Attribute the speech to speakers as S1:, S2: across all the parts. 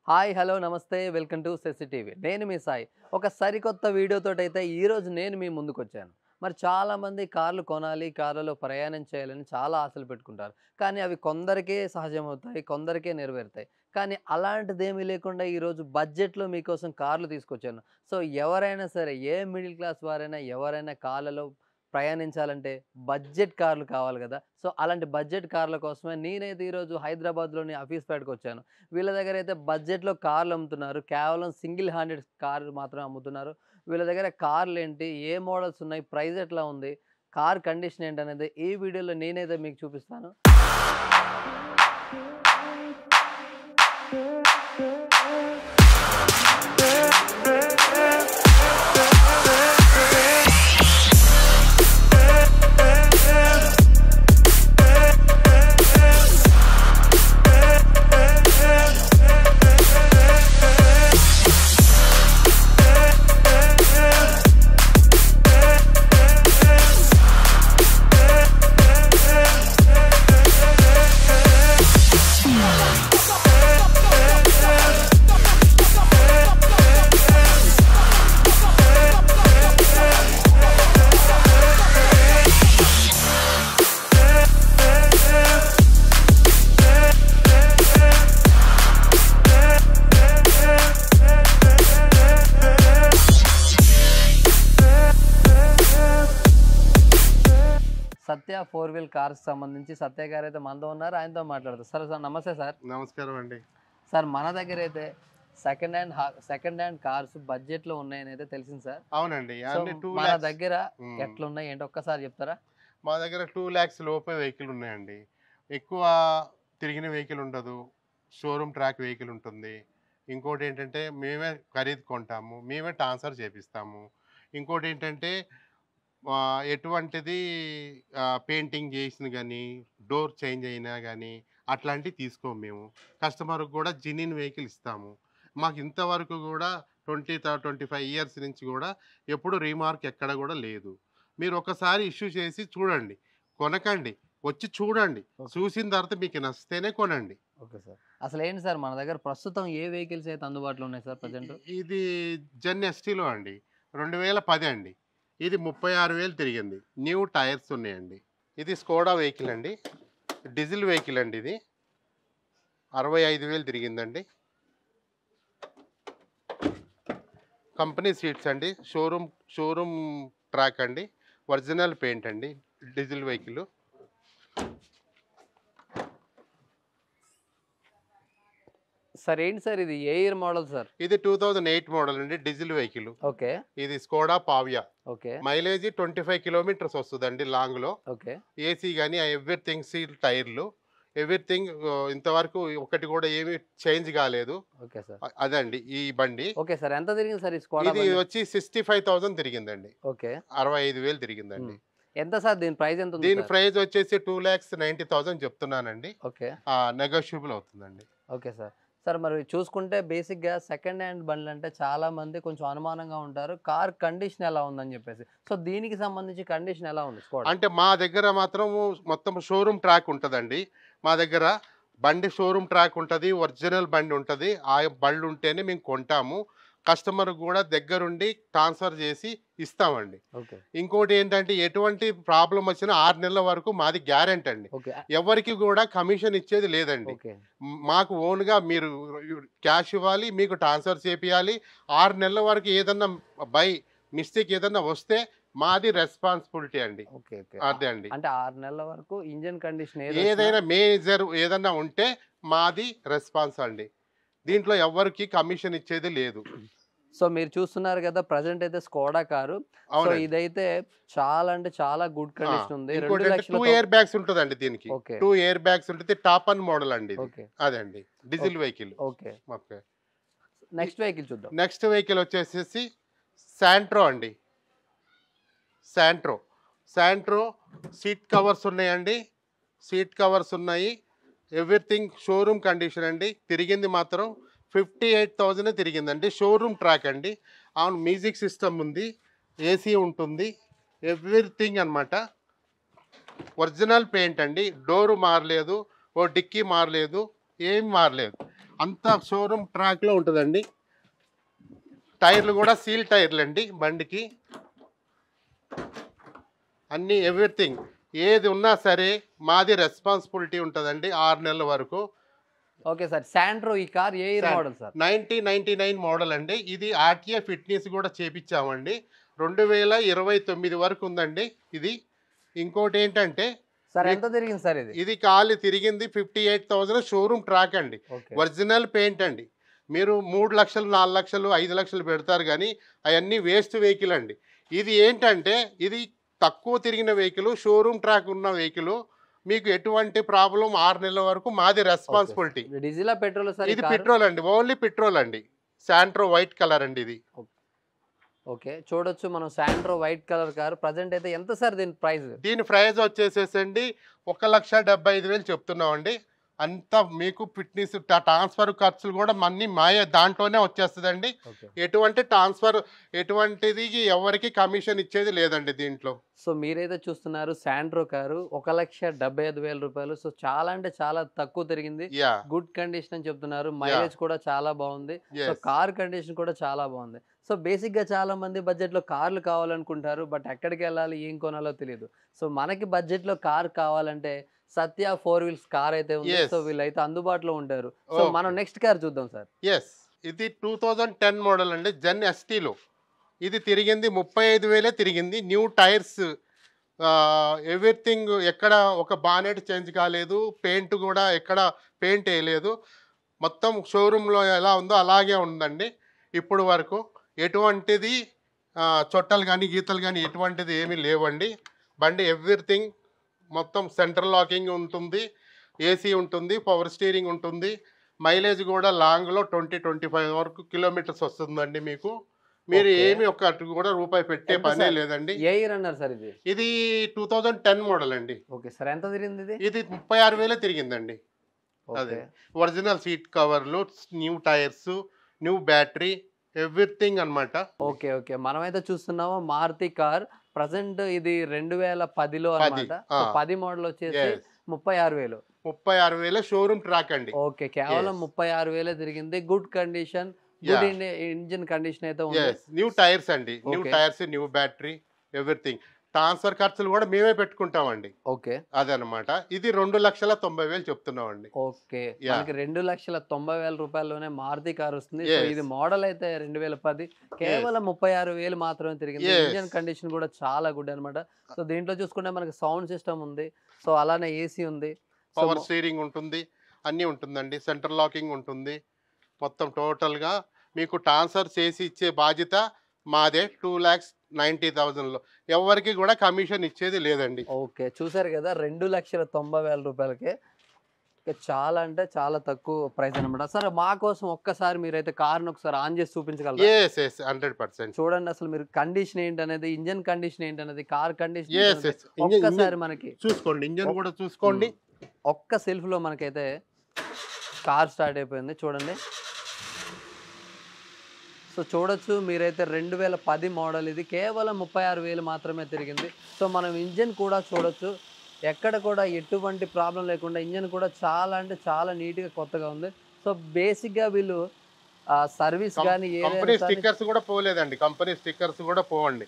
S1: Hi hello నమస్తే welcome to సెసి TV. నేను మీ సాయి. ఒక సరికొత్త వీడియోతోటైతే ఈరోజు నేను మీ ముందుకొచ్చాను. మరి చాలామంది కార్లు కొనాలి, కార్లలో ప్రయాణం చేయాలని చాలా ఆశలు పెట్టుకుంటారు. కానీ అవి కొందరికే సహజమవుతాయి, కొందరికే నెరవేరుతాయి. కానీ అలాంటిదేమీ లేకుండా ఈరోజు బడ్జెట్‌లో మీకోసం కార్లు తీసుకొచ్చాను. సో ఎవరైనా సరే, ఏ మిడిల్ క్లాస్ వారైనా, ఎవరైనా కార్లలో ప్రయాణించాలంటే బడ్జెట్ కార్లు కావాలి గదా! సో అలాంటి బడ్జెట్ కార్ల కోసమే నేనైతే ఈరోజు హైదరాబాద్‌లోని అఫీస్‌పేటకొచ్చాను. వీళ్ళ దగ్గరైతే బడ్జెట్‌లో కార్లు అమ్ముతున్నారు. కేవలం సింగిల్ హ్యాండెడ్ కార్లు మాత్రమే అమ్ముతున్నారు. వీళ్ళ దగ్గర కార్లేంటి, ఏ మోడల్స్ ఉన్నాయి, ప్రైస్ ఎట్లా ఉంది, కార్ కండిషన్ ఏంటనేది ఈ వీడియోలో నేనైతే మీకు చూపిస్తాను. సత్య 4 వీల్ కార్స్ సంబంధించి సత్య గారైతే మనతో ఉన్నారు. ఆయనతో మాట్లాడతారు. సార్ నమస్తే సార్.
S2: నమస్కారం అండి.
S1: సార్ మన దగ్గరైతే సెకండ్ హ్యాండ్ కార్స్ బడ్జెట్‌లో ఉన్నాయని అయితే తెలిసింది సార్.
S2: అవునండి.
S1: సో
S2: అన్ని 2
S1: మన
S2: లాక్స్
S1: దగ్గర ఎట్లున్నాయి ఏంటి ఒక్కసారి చెప్తారా?
S2: మా దగ్గర 2 లాక్స్ లోపే వెహికల్ ఉన్నాయండి. ఎక్కువ తిరిగిన వెహికల్ ఉండదు. షోరూమ్ ట్రాక్ వెహికల్ ఉంటుంది. ఇంకోటి ఏంటంటే మేమే ఖరీదు కొంటాము. మేమే ట్రాన్స్ఫర్ చేపిస్తాము. ఇంకోటి ఏంటంటే ఎటువంటిది పెయింటింగ్ చేసింది కానీ, డోర్ చేంజ్ అయినా కానీ అట్లాంటివి తీసుకోము మేము. కస్టమర్‌కి కూడా జెన్యూన్ వెహికల్ ఇస్తాము. మాకు ఇంతవరకు కూడా 25 ఇయర్స్ నుంచి కూడా ఎప్పుడు రీమార్క్ ఎక్కడ కూడా లేదు. మీరు ఒకసారి ఇష్యూ చేసి చూడండి. కొనకండి. వచ్చి చూడండి. చూసిన తర్వాత మీకు నచ్చితేనే కొనండి.
S1: Okay sir. అసలేంటి సార్ మన దగ్గర ప్రస్తుతం ఏ వెహికల్స్ అయితే అందుబాటులో ఉన్నాయి సార్ ప్రెజెంట్?
S2: ఇది జెన్ ఎస్టీలో అండి. 2010 అండి. ఇది 36,000 తిరిగింది. న్యూ టైర్స్ ఉన్నాయండి. ఇది స్కోడా వెహికల్ అండి. డీజిల్ వెహికల్ అండి ఇది. 65,000 తిరిగిందండి. కంపెనీ సీట్స్ అండి. షోరూమ్ ట్రాక్ అండి. ఒరిజినల్ పెయింట్ అండి. Diesel vehicle.
S1: సార్ ఏంటి సార్ ఇది ఏ ఇయర్ మోడల్ సార్?
S2: ఇది 2008 మోడల్ అండి. Diesel vehicle.
S1: ఓకే.
S2: ఇది Skoda Pavia.
S1: Okay.
S2: Mileage 25 kilometres వస్తుందండి లాంగ్లో.
S1: ఓకే.
S2: ఏసీ కానీ ఎవ్రీథింగ్ సీల్ టైర్లు ఎవ్రీథింగ్ ఇంతవరకు ఒకటి కూడా ఏమీ చేంజ్ కాలేదు.
S1: Okay sir.
S2: అదండి ఈ బండి.
S1: Okay sir. ఎంత తిరిగింది సార్ ఈ స్కోడా
S2: ఇది
S1: బండి?
S2: వచ్చి 65,000 తిరిగిందండి.
S1: ఓకే.
S2: 65,000 తిరిగిందండి.
S1: ఎంత సార్ దీని ప్రైస్ ఎంత ఉంది
S2: దీని
S1: సార్?
S2: ప్రైస్ వచ్చేసి 2,90,000 చెప్తున్నానండి.
S1: ఓకే.
S2: నెగోషియబుల్ అవుతుందండి.
S1: Okay sir. సార్ మరి చూసుకుంటే బేసిక్‌గా సెకండ్ హ్యాండ్ బండ్లంటే చాలా మంది కొంచెం అనుమానంగా ఉంటారు. కార్ కండిషన్ ఎలా ఉందని చెప్పేసి. సో దీనికి సంబంధించి కండిషన్ ఎలా ఉంది స్కోడా?
S2: అంటే మా దగ్గర మాత్రం మొత్తం షోరూమ్ ట్రాక్ ఉంటుందండి. మా దగ్గర బండి షోరూమ్ ట్రాక్ ఉంటుంది. ఒరిజినల్ బండి ఉంటుంది. ఆ బండ్లు ఉంటేనే మేము కొంటాము. కస్టమర్ కూడా దగ్గరుండి ట్రాన్స్ఫర్ చేసి ఇస్తామండి.
S1: ఓకే.
S2: ఇంకోటి ఏంటంటే ఎటువంటి ప్రాబ్లం వచ్చినా 6 నెలల వరకు మాది గ్యారెంటీ అండి.
S1: ఓకే.
S2: ఎవరికి కూడా కమిషన్ ఇచ్చేది లేదండి.
S1: ఓకే.
S2: మాకు ఓన్గా మీరు క్యాష్ ఇవ్వాలి, మీకు ట్రాన్స్ఫర్ చేపియాలి. 6 నెలల వరకు ఏదన్నా బై మిస్టేక్ ఏదన్నా వస్తే మాది రెస్పాన్సిబిలిటీ అండి.
S1: ఓకే. ఓకే.
S2: అదే అండి.
S1: అంటే 6 నెలల వరకు ఇంజిన్ కండిషన్
S2: ఏదైనా మేజర్ ఏదన్నా ఉంటే మాది రెస్పాన్స్ అండి. దీంట్లో ఎవరికి కమిషన్ ఇచ్చేది లేదు.
S1: సో మీరు చూస్తున్నారు కదా ప్రెజెంట్ అయితే స్కోడా కారు. సో ఇదైతే చాలా అంటే చాలా గుడ్ కండిషన్ ఉంది.
S2: 2 ఎయిర్ బ్యాగ్స్ ఉంటుందండి దీనికి.
S1: ఓకే.
S2: 2 ఎయిర్ బ్యాగ్స్ ఉంటుంది. టాప్ అండ్ మోడల్ అండి ఇది.
S1: ఓకే.
S2: అదండి diesel vehicle.
S1: Okay.
S2: Okay.
S1: Next vehicle చూద్దాం.
S2: నెక్స్ట్ వెహికల్ వచ్చేసి శాంట్రో అండి. శాంట్రో సీట్ కవర్స్ ఉన్నాయండి. సీట్ కవర్స్ ఉన్నాయి. ఎవ్రీథింగ్ షోరూమ్ కండిషన్ అండి. తిరిగింది మాత్రం 58,000 తిరిగిందండి. షోరూమ్ ట్రాక్ అండి. అవును, మ్యూజిక్ సిస్టమ్ ఉంది, ఏసీ ఉంటుంది, ఎవ్రీథింగ్ అనమాట. ఒరిజినల్ పెయింట్ అండి. డోరు మారలేదు, ఓ డిక్కీ మారలేదు, ఏం మారలేదు. అంతా షోరూమ్ ట్రాక్లో ఉంటుందండి. టైర్లు కూడా సీల్ టైర్లు అండి బండికి. అన్నీ ఎవ్రీథింగ్ ఏది ఉన్నా సరే మాది రెస్పాన్సిబిలిటీ ఉంటుందండి 6 నెలల వరకు.
S1: Okay sir. శాంట్రో ఈ కార్ ఏ ఇయర్ మోడల్ సార్?
S2: 1999 మోడల్ అండి. ఇది ఆర్టీఏ ఫిట్నెస్ కూడా చేపించామండి. 2029 వరకు ఉందండి ఇది. ఇంకోటి ఏంటంటే
S1: సార్ ఎంత తిరిగింది సార్ ఇది?
S2: ఇది కాలి తిరిగింది 58,000 షోరూమ్ ట్రాక్ అండి.
S1: ఓకే.
S2: ఒరిజినల్ పెయింట్ అండి. మీరు 3 లక్షలు 4 లక్షలు 5 లక్షలు పెడతారు కానీ అవన్నీ వేస్ట్ వెహికల్ అండి. ఇది ఏంటంటే ఇది తక్కువ తిరిగిన వెహికల్, షోరూమ్ ట్రాక్ ఉన్న వెహికల్. మీకు ఎటువంటి ప్రాబ్లం 6 నెలల వరకు మాది రెస్పాన్సిబిలిటీ.
S1: Diesel petrol sir?
S2: ఇది పెట్రోల్ అండి, ఓన్లీ పెట్రోల్ అండి. శాంట్రో వైట్ కలర్ అండి ఇది.
S1: ఓకే, చూడొచ్చు మనం Santro white colour car. Present అయితే ఎంత సార్ దీని ప్రైస్?
S2: దీని ప్రైస్ వచ్చేసేసండి 1,75,000 చెప్తున్నామండి. అంతా మీకు ఫిట్నెస్ ట్రాన్స్ఫర్ ఖర్చులు కూడా మన్ని మాయ దాంట్లోనే వచ్చేస్తుందండి. ఎటువంటి ట్రాన్స్ఫర్ ఎటువంటిది ఎవరికి కమిషన్ ఇచ్చేది లేదండి దీంట్లో.
S1: సో మీరైతే చూస్తున్నారు శాంట్రో కారు 1,75,000 రూపాయలు. సో చాలా అంటే చాలా తక్కువ తిరిగింది. గుడ్ కండిషన్ అని చెప్తున్నారు. మైలేజ్ కూడా చాలా బాగుంది. సో కార్ కండిషన్ కూడా చాలా బాగుంది. సో బేసిక్ గా చాలా మంది బడ్జెట్ లో కార్లు కావాలనుకుంటారు, బట్ ఎక్కడికి వెళ్ళాలి ఏం కొనాలో తెలియదు. సో మనకి బడ్జెట్ లో కార్ కావాలంటే సత్య 4 వీల్స్ కార్ అయితే ఉంది. సో వీళ్ళైతే అందుబాటులో ఉంటారు. సో మనం నెక్స్ట్ కార్ చూద్దాం సార్.
S2: ఇది 2010 మోడల్ అండి, జెన్ ఎస్టీలో. ఇది తిరిగింది 35,000 తిరిగింది. New tyres, everything. ఎక్కడ ఒక బానెట్ చేంజ్ కాలేదు, పెయింట్ కూడా ఎక్కడ పెయింట్ వేయలేదు. మొత్తం షోరూంలో ఎలా ఉందో అలాగే ఉందండి ఇప్పుడు వరకు. ఎటువంటిది చొట్టలు కానీ గీతలు కానీ ఎటువంటిది ఏమీ లేవండి. బండి ఎవ్రీథింగ్ మొత్తం సెంట్రల్ లాకింగ్ ఉంటుంది, ఏసీ ఉంటుంది, పవర్ స్టీరింగ్ ఉంటుంది. మైలేజ్ కూడా లాంగ్లో 20-25 వరకు కిలోమీటర్స్ వస్తుందండి మీకు. మీరు ఏమి ఒక్కటి కూడా రూపాయి పెట్టే పనే లేదండి.
S1: ఏ ఇయర్ అన్నారు సార్ ఇది?
S2: ఇది 2010 మోడల్ అండి.
S1: ఓకే సార్, ఎంత తిరిగింది ఇది?
S2: ఇది 36,000 తిరిగిందండి. అదే ఒరిజినల్ సీట్ కవర్లు, new tyres, new battery, everything అన్నమాట.
S1: ఓకే ఓకే, మనమైతే చూస్తున్నాము మారుతి కార్. ప్రజెంట్ ఇది 2010లో అన్నమాట. 10 మోడల్ వచ్చేసి 36,000.
S2: 36,000 షోరూమ్ ట్రాక్ అండి.
S1: ఓకే, కేవలం 36,000 తిరిగింది. Good condition, good engine condition అయితే ఉంది.
S2: న్యూ టైర్స్ అండి, new tyres, new battery, everything. Transfer ఖర్చులు కూడా మేమే పెట్టుకుంటామండి.
S1: ఓకే,
S2: అదనమాట. ఇది 2,90,000 చెప్తున్నామండి.
S1: ఓకే, మనకి 2,90,000 రూపాయల్లోనే మారుతి కార్ వస్తుంది. సో ఇది మోడల్ అయితే 2010, కేవలం 36,000 మాత్రమే తిరిగింది. ఇంజిన్ కండిషన్ కూడా చాలా గుడ్ అనమాట. సో దీంట్లో చూసుకుంటే మనకి సౌండ్ సిస్టమ్ ఉంది, సో అలానే ఏసీ ఉంది,
S2: పవర్ స్టీరింగ్ ఉంటుంది, అన్నీ ఉంటుందండి. సెంట్రల్ లాకింగ్ ఉంటుంది. మొత్తం టోటల్గా మీకు ట్రాన్స్ఫర్ చేసి ఇచ్చే బాధ్యత మాదే. 2,90,000లో ఎవరికి కూడా కమిషన్ ఇచ్చేది లేదండి.
S1: ఓకే, చూసారు కదా, 2,90,000 రూపాయలకే చాలా అంటే చాలా తక్కువ ప్రైస్ అనమాట. సార్ మా కోసం ఒక్కసారి మీరైతే కార్ని ఒకసారి ఆన్ చేసి చూపించగలరా?
S2: 100%.
S1: చూడండి అసలు మీరు కండిషన్ ఏంటనేది, ఇంజన్ కండిషన్ ఏంటనేది, కార్ కండిషన్ ఒక్కసారి మనకి
S2: చూసుకోండి. ఇంజన్ కూడా చూసుకోండి.
S1: ఒక్క సెల్ఫ్ లో మనకైతే కార్ స్టార్ట్ అయిపోయింది చూడండి. సో చూడొచ్చు మీరైతే 2010 మోడల్, ఇది కేవలం 36,000 మాత్రమే తిరిగింది. సో మనం ఇంజన్ కూడా చూడొచ్చు, ఎక్కడ కూడా ఎటువంటి ప్రాబ్లం లేకుండా ఇంజన్ కూడా చాలా అంటే చాలా నీట్గా కొత్తగా ఉంది. సో బేసిక్గా వీళ్ళు సర్వీస్ కానీ
S2: కంపెనీ స్టిక్కర్స్ కూడా పోలేదండి. కంపెనీ స్టిక్కర్స్ కూడా పోవండి.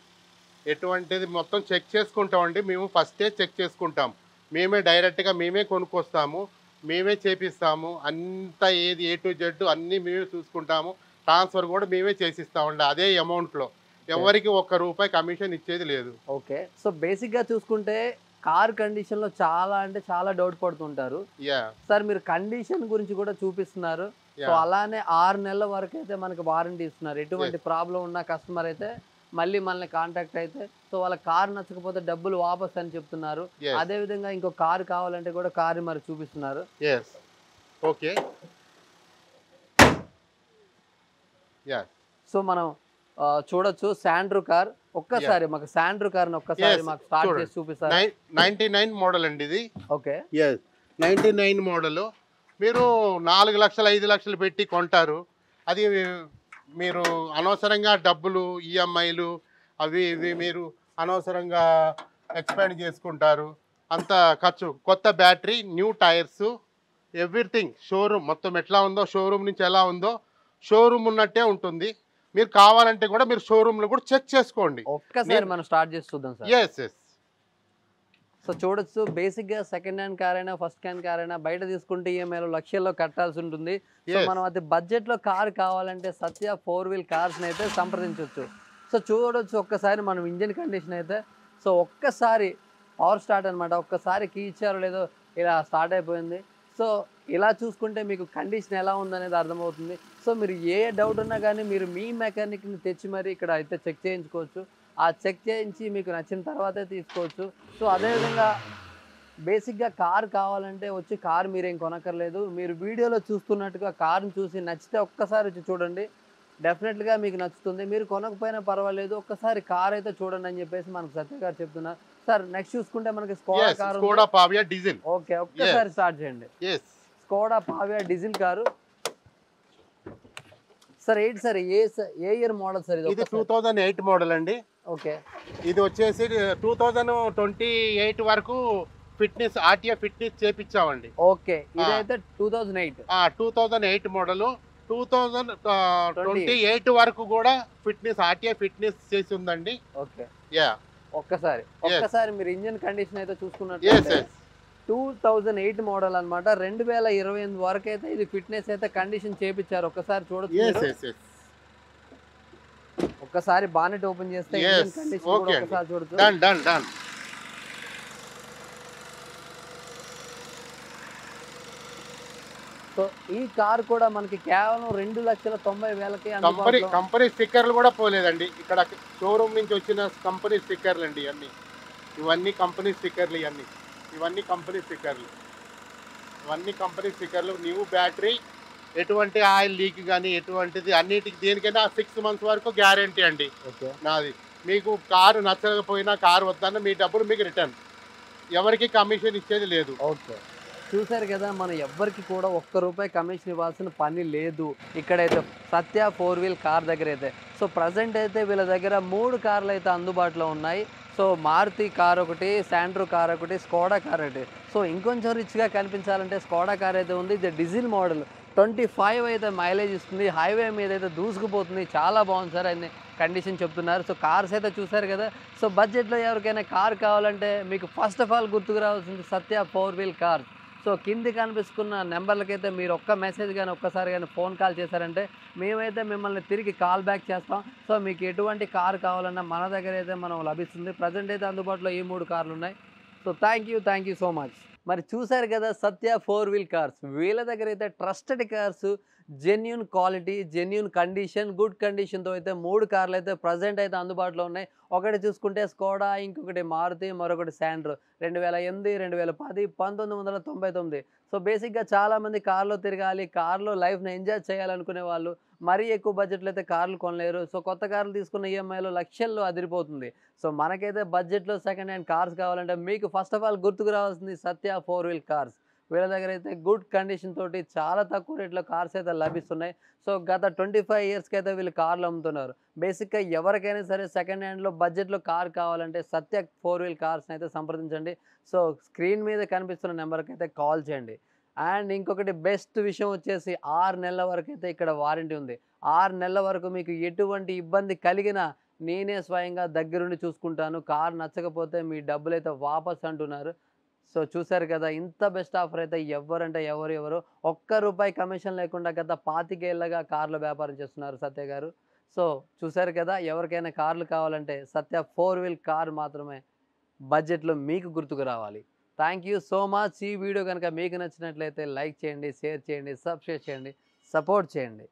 S2: ఎటువంటిది మొత్తం చెక్ చేసుకుంటామండి. మేము ఫస్టే చెక్ చేసుకుంటాం. మేమే డైరెక్ట్గా మేమే కొనుక్కొస్తాము, మేమే చేపిస్తాము. అంతా ఏది A to Z అన్నీ మేమే చూసుకుంటాము. ట్రాన్స్ఫర్ కూడా మేమే చేసిస్తామండి అదే అమౌంట్లో. ఎవరికి ₹1 కమిషన్ ఇచ్చేది లేదు.
S1: ఓకే, సో బేసిక్గా చూసుకుంటే కార్ కండిషన్లో చాలా అంటే చాలా డౌట్ పడుతుంటారు. సార్ మీరు కండిషన్ గురించి కూడా చూపిస్తున్నారు. సో అలానే 6 నెలల వరకు అయితే మనకి వారంటీ ఇస్తున్నారు. ఎటువంటి ప్రాబ్లం ఉన్న కస్టమర్ అయితే మళ్ళీ మనల్ని కాంటాక్ట్ అయితే సో వాళ్ళ కార్ నచ్చకపోతే డబ్బులు వాపస్ అని చెప్తున్నారు. అదే విధంగా ఇంకో కార్ కావాలంటే కూడా కార్ మరి చూపిస్తున్నారు.
S2: ఓకే,
S1: సో మనం చూడొచ్చు శాంట్రో కార్. ఒక్కసారి మాకు శాంట్రో కార్ ఒక్కసారి మాకు స్టార్ట్ చేసి చూపిస్తారు.
S2: 99 మోడల్ అండి ఇది.
S1: Okay,
S2: 99 model. మీరు 4 లక్షలు 5 లక్షలు పెట్టి కొంటారు. అది మీరు అనవసరంగా డబ్బులు, ఈఎంఐలు అవి ఇవి మీరు అనవసరంగా ఎక్స్పెండ్ చేసుకుంటారు. అంత ఖర్చు. కొత్త battery, new tyres, everything showroom మొత్తం ఎట్లా ఉందో, షోరూమ్ నుంచి ఎలా ఉందో షోరూమ్ ఉన్నట్టే ఉంటుంది. మీరు కావాలంటే కూడా మీరు షోరూమ్లో కూడా చెక్ చేసుకోండి.
S1: ఒక్కసారి మనం స్టార్ట్ చేసి చూద్దాం సార్.
S2: Yes yes.
S1: సో చూడొచ్చు, బేసిక్గా సెకండ్ హ్యాండ్ కార్ అయినా ఫస్ట్ హ్యాండ్ కార్ అయినా బయట తీసుకుంటే ఈఎంఐలో లక్షల్లో కట్టాల్సి ఉంటుంది. So
S2: Yes.
S1: మనం అది బడ్జెట్లో కార్ కావాలంటే సత్య 4 వీల్ కార్స్ని అయితే సంప్రదించవచ్చు. సో చూడొచ్చు ఒక్కసారి మనం ఇంజిన్ కండిషన్ అయితే, సో ఒక్కసారి పవర్ స్టార్ట్ అనమాట, ఒక్కసారి కీ ఇచ్చారో లేదో ఇలా స్టార్ట్ అయిపోయింది. సో ఇలా చూసుకుంటే మీకు కండిషన్ ఎలా ఉందనేది అర్థమవుతుంది. సో మీరు ఏ డౌట్ ఉన్నా కానీ మీరు మీ మెకానిక్ని తెచ్చి మరి ఇక్కడ అయితే చెక్ చేయించుకోవచ్చు. ఆ చెక్ చేయించి మీకు నచ్చిన తర్వాతే తీసుకోవచ్చు. సో అదేవిధంగా బేసిక్గా కార్ కావాలంటే వచ్చి కార్ మీరేం కొనక్కర్లేదు. మీరు వీడియోలో చూస్తున్నట్టుగా కార్ని చూసి నచ్చితే ఒక్కసారి వచ్చి చూడండి, డెఫినెట్గా మీకు నచ్చుతుంది. మీరు కొనకపోయినా పర్వాలేదు, ఒక్కసారి కార్ అయితే చూడండి అని చెప్పేసి మనకు సత్య గారు చెప్తున్నారు. సార్ నెక్స్ట్ చూసుకుంటే మనకి Skoda
S2: Yes,
S1: car
S2: Skoda Fabia diesel.
S1: Okay, ఒక్కసారి స్టార్ట్ చేయండి.
S2: Yes.
S1: Skoda Fabia diesel car. Sir ఏంటి సార్, ఏ ఇయర్ మోడల్ సార్
S2: ఇది 2008 మోడల్ అండి.
S1: ఓకే,
S2: ఇది వచ్చేసి 2028 వరకు ఫిట్నెస్ ఆర్టీఏ ఫిట్నెస్ చేపించామండి.
S1: ఓకే, ఇదైతే 2008.
S2: 2008 మోడల్ 2028 వరకు కూడా ఫిట్నెస్ ఆర్టీఏ ఫిట్నెస్ చేసి ఉందండి.
S1: Okay,
S2: yeah.
S1: ఒక్కసారి మీరు ఇంజిన్ కండిషన్ అయితే
S2: ఎస్
S1: చూసుకున్నట్లయితే
S2: ఎస్.
S1: 2008 మోడల్ అనమాట. 2028 వరకు అయితే ఇది ఫిట్నెస్ అయితే కండిషన్ చేపించారు. ఒక్కసారి చూడొచ్చు
S2: ఎస్
S1: మీరు.
S2: Yes yes.
S1: ఒక్కసారి బానెట్ ఓపెన్ చేస్తే
S2: Yes,
S1: ఇంజిన్ కండిషన్ కూడా
S2: okay
S1: ఒక్కసారి చూడొచ్చు.
S2: Done done done.
S1: సో ఈ కార్ కూడా మనకి కేవలం 2,90,000కి
S2: కంపెనీ స్టిక్కర్లు కూడా పోలేదండి. ఇక్కడ షోరూమ్ నుంచి వచ్చిన కంపెనీ స్టిక్కర్లు అండి ఇవన్నీ. ఇవన్నీ కంపెనీ స్టిక్కర్లు. ఇవన్నీ కంపెనీ స్టిక్కర్లు. న్యూ బ్యాటరీ, ఎటువంటి ఆయిల్ లీక్ కానీ ఎటువంటిది అన్నిటికి దేనికైనా 6 months వరకు గ్యారంటీ అండి నాది. మీకు కారు నచ్చకపోయినా, కారు వద్దన్న మీ డబ్బులు మీకు రిటర్న్. ఎవరికి కమిషన్ ఇచ్చేది లేదు.
S1: ఓకే, చూసారు కదా, మనం ఎవ్వరికి కూడా ₹1 కమిషన్ ఇవ్వాల్సిన పని లేదు ఇక్కడైతే సత్య 4 వీల్ కార్ దగ్గర అయితే. సో ప్రజెంట్ అయితే వీళ్ళ దగ్గర 3 కార్లు అయితే అందుబాటులో ఉన్నాయి. సో మారుతి కార్ ఒకటి, శాంట్రో కార్ ఒకటి, స్కోడా కార్ ఒకటి. సో ఇంకొంచెం రిచ్గా కనిపించాలంటే స్కోడా కార్ అయితే ఉంది. ఇది డీజిల్ మోడల్, 25 అయితే మైలేజ్ ఇస్తుంది. హైవే మీద అయితే దూసుకుపోతుంది. చాలా బాగుంది సార్ అని కండిషన్ చెప్తున్నారు. సో కార్స్ అయితే చూసారు కదా. సో బడ్జెట్లో ఎవరికైనా కార్ కావాలంటే మీకు ఫస్ట్ ఆఫ్ ఆల్ గుర్తుకు రావాల్సింది సత్య 4 వీల్ కార్. సో కింది కనిపిస్తున్న నెంబర్లకైతే మీరు ఒక్క మెసేజ్ కానీ ఒక్కసారి కానీ ఫోన్ కాల్ చేశారంటే మేమైతే మిమ్మల్ని తిరిగి కాల్ బ్యాక్ చేస్తాం. సో మీకు ఎటువంటి కార్ కావాలన్నా మన దగ్గర అయితే మనం లభిస్తుంది. ప్రజెంట్ అయితే అందుబాటులో ఈ 3 కార్లు ఉన్నాయి. So thank you so much. మరి చూసారు కదా సత్య 4 వీల్ కార్స్. వీళ్ళ దగ్గర అయితే trusted cars, genuine quality, genuine condition, good కండిషన్తో అయితే 3 కార్లు అయితే ప్రజెంట్ అయితే అందుబాటులో ఉన్నాయి. ఒకటి చూసుకుంటే స్కోడా, ఇంకొకటి మారుతి, మరొకటి శాంట్రో. 2008, 2010, 1999. సో బేసిక్గా చాలామంది కార్లో తిరగాలి, కార్లో లైఫ్ని ఎంజాయ్ చేయాలనుకునే వాళ్ళు మరీ ఎక్కువ బడ్జెట్లో అయితే కార్లు కొనలేరు. సో కొత్త కార్లు తీసుకున్న ఈఎంఐలో లక్షల్లో అదిరిపోతుంది. సో మనకైతే బడ్జెట్లో సెకండ్ హ్యాండ్ కార్స్ కావాలంటే మీకు ఫస్ట్ ఆఫ్ ఆల్ గుర్తుకు రావాల్సింది సత్య 4 వీల్ కార్స్. వీళ్ళ దగ్గర అయితే గుడ్ కండిషన్ తోటి చాలా తక్కువ రేట్లో కార్స్ అయితే లభిస్తున్నాయి. సో గత 25 ఇయర్స్కి అయితే వీళ్ళు కార్లు అమ్ముతున్నారు. బేసిక్గా ఎవరికైనా సరే సెకండ్ హ్యాండ్లో బడ్జెట్లో కార్ కావాలంటే సత్య 4 వీల్ కార్స్ని అయితే సంప్రదించండి. సో స్క్రీన్ మీద కనిపిస్తున్న నెంబర్కి అయితే కాల్ చేయండి. అండ్ ఇంకొకటి బెస్ట్ విషయం వచ్చేసి 6 నెలల వరకు అయితే ఇక్కడ వారంటీ ఉంది. 6 నెలల వరకు మీకు ఎటువంటి ఇబ్బంది కలిగినా నేనే స్వయంగా దగ్గరుండి చూసుకుంటాను. కార్ నచ్చకపోతే మీ డబ్బులైతే వాపస్ అంటున్నారు. సో చూసారు కదా, ఇంత బెస్ట్ ఆఫర్ అయితే ఎవరంటే ఎవరు ₹1 కమిషన్ లేకుండా గత 25 ఏళ్ళగా కార్ల వ్యాపారం చేస్తున్నారు సత్య గారు. సో చూసారు కదా, ఎవరికైనా కార్లు కావాలంటే సత్య 4 వీల్ కార్ మాత్రమే బడ్జెట్లో మీకు గుర్తుకు రావాలి. Thank you so much. ఈ వీడియో కనుక మీకు నచ్చినట్లయితే లైక్ చేయండి, షేర్ చేయండి, సబ్స్క్రైబ్ చేయండి, సపోర్ట్ చేయండి.